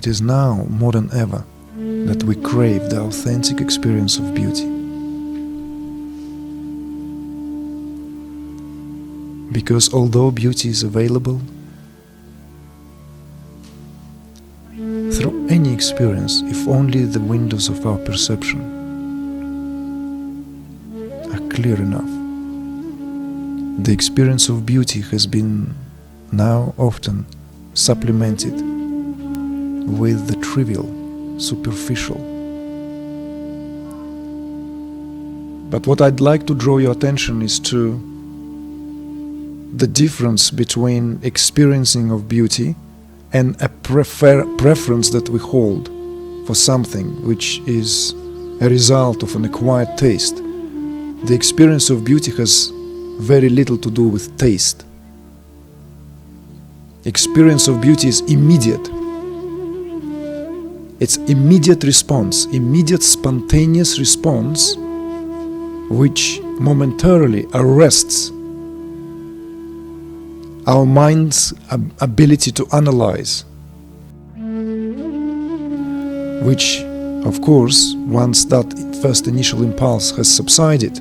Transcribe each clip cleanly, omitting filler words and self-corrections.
It is now, more than ever, that we crave the authentic experience of beauty. Because although beauty is available through any experience, if only the windows of our perception are clear enough, the experience of beauty has been now often supplemented with the trivial, superficial. But what I'd like to draw your attention is to the difference between experiencing of beauty and a preference that we hold for something which is a result of an acquired taste. The experience of beauty has very little to do with taste. Experience of beauty is immediate. It's immediate response, immediate spontaneous response, which momentarily arrests our mind's ability to analyze, which, of course, once that first initial impulse has subsided,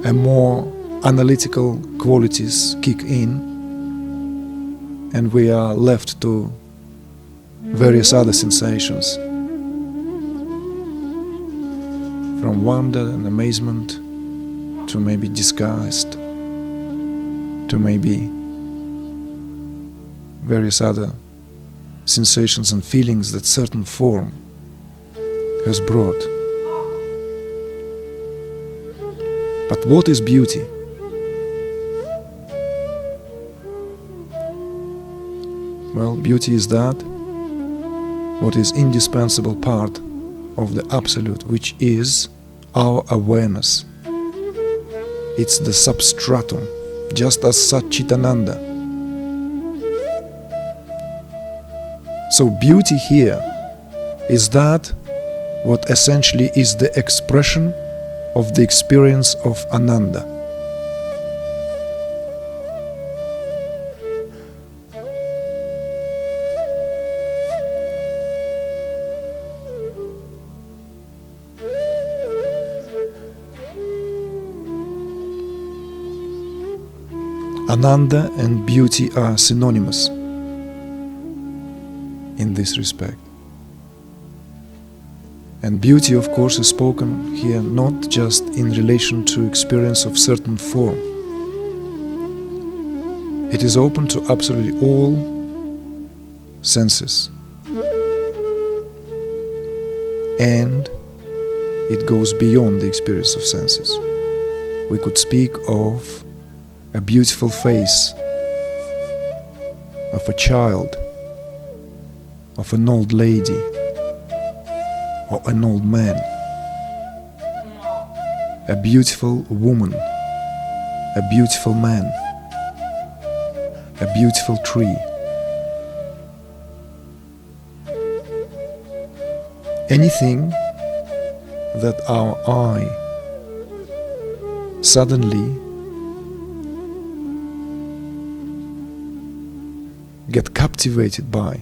a more analytical qualities kick in, and we are left to various other sensations, from wonder and amazement to maybe disgust, to maybe various other sensations and feelings that certain form has brought. But what is beauty? Well, beauty is that what is indispensable part of the Absolute, which is our awareness. It's the substratum, just as Satchitananda. So beauty here is that what essentially is the expression of the experience of Ananda. Ananda and beauty are synonymous in this respect. And beauty, of course, is spoken here not just in relation to experience of certain form. It is open to absolutely all senses. And it goes beyond the experience of senses. We could speak of a beautiful face of a child, of an old lady, or an old man, a beautiful woman, a beautiful man, a beautiful tree. Anything that our eye suddenly get captivated by,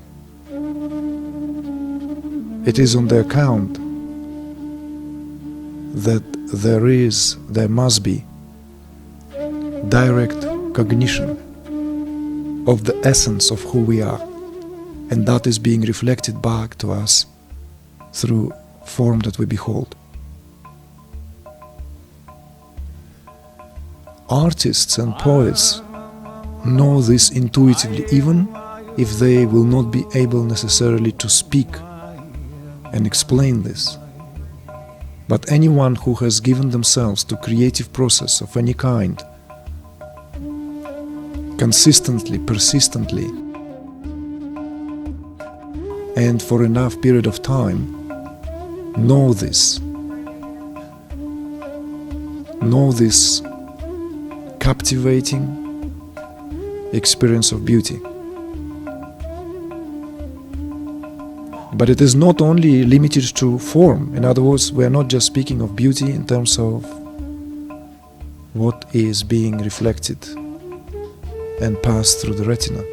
it is on the account that there must be direct cognition of the essence of who we are, and that is being reflected back to us through form that we behold. Artists and poets know this intuitively, even if they will not be able necessarily to speak and explain this. But anyone who has given themselves to creative process of any kind, consistently, persistently, and for enough period of time, know this captivating experience of beauty. But it is not only limited to form. In other words, we are not just speaking of beauty in terms of what is being reflected and passed through the retina.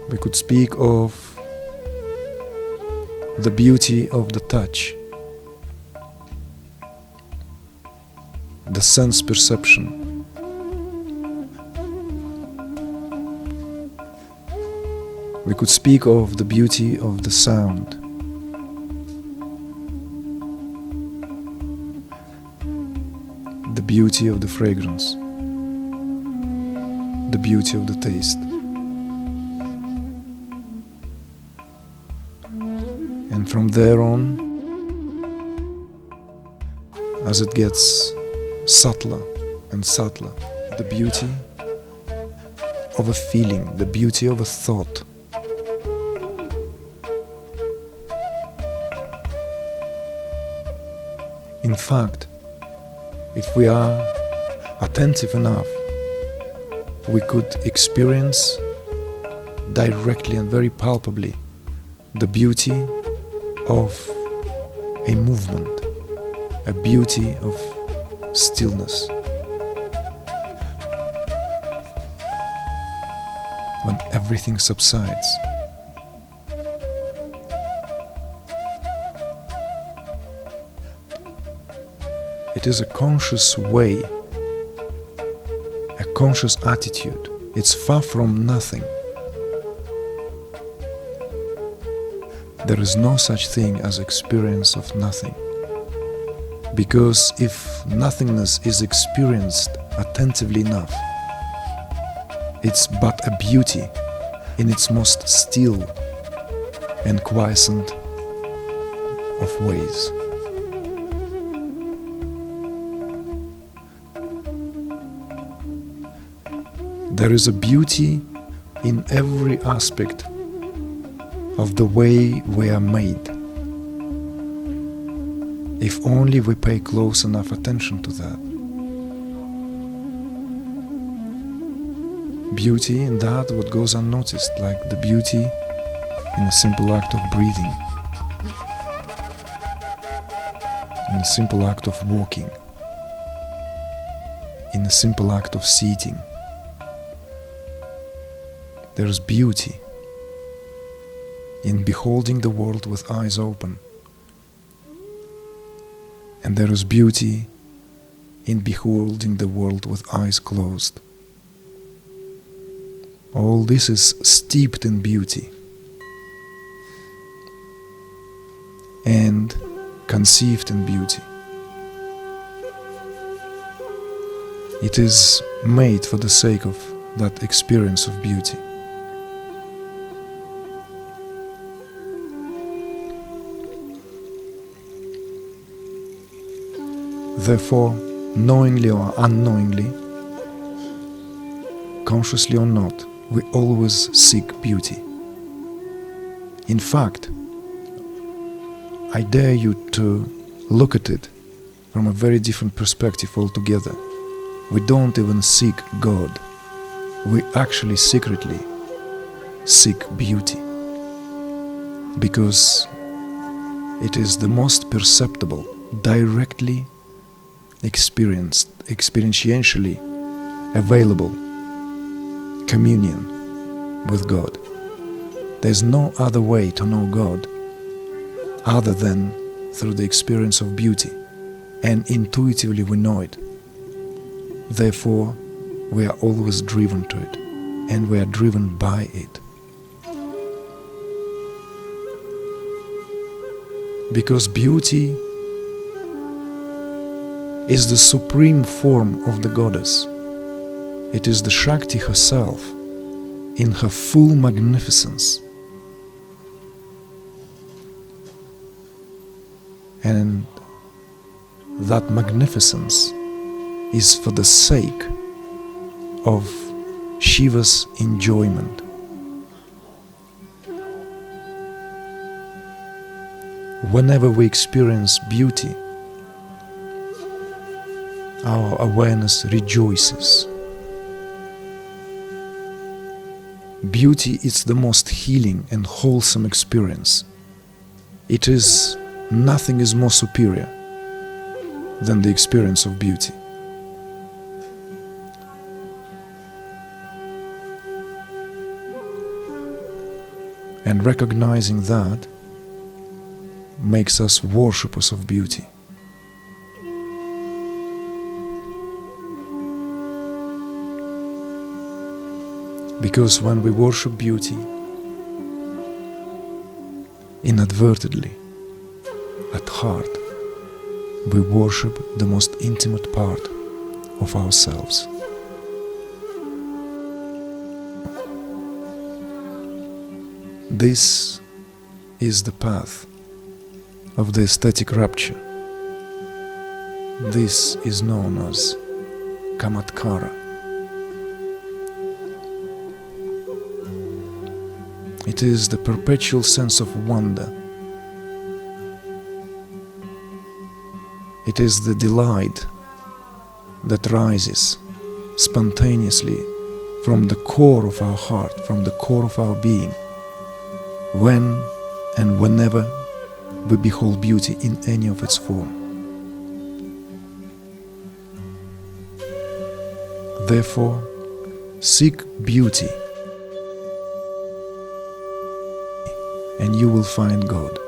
We could speak of the beauty of the touch, the sense perception, we could speak of the beauty of the sound, the beauty of the fragrance, the beauty of the taste. And from there on, as it gets subtler and subtler, the beauty of a feeling, the beauty of a thought, in fact, if we are attentive enough, we could experience directly and very palpably the beauty of a movement, a beauty of stillness. When everything subsides, it is a conscious way, a conscious attitude. It's far from nothing. There is no such thing as experience of nothing. Because if nothingness is experienced attentively enough, it's but a beauty in its most still and quiescent of ways. There is a beauty in every aspect of the way we are made, if only we pay close enough attention to that. Beauty in that what goes unnoticed, like the beauty in a simple act of breathing, in a simple act of walking, in a simple act of sitting. There is beauty in beholding the world with eyes open. And there is beauty in beholding the world with eyes closed. All this is steeped in beauty and conceived in beauty. It is made for the sake of that experience of beauty. Therefore, knowingly or unknowingly, consciously or not, we always seek beauty. In fact, I dare you to look at it from a very different perspective altogether. We don't even seek God. We actually secretly seek beauty, because it is the most perceptible, directly experienced, experientially available communion with God. There's no other way to know God other than through the experience of beauty, and intuitively we know it. Therefore, we are always driven to it, and we are driven by it. Because beauty is the supreme form of the goddess. It is the Shakti herself in her full magnificence. And that magnificence is for the sake of Shiva's enjoyment. Whenever we experience beauty, our awareness rejoices. Beauty is the most healing and wholesome experience. Nothing is more superior than the experience of beauty. And recognizing that makes us worshippers of beauty. Because when we worship beauty, inadvertently, at heart, we worship the most intimate part of ourselves. This is the path of the aesthetic rupture. This is known as Camatkāra. It is the perpetual sense of wonder. It is the delight that rises spontaneously from the core of our heart, from the core of our being, when and whenever we behold beauty in any of its form. Therefore, seek beauty, and you will find God.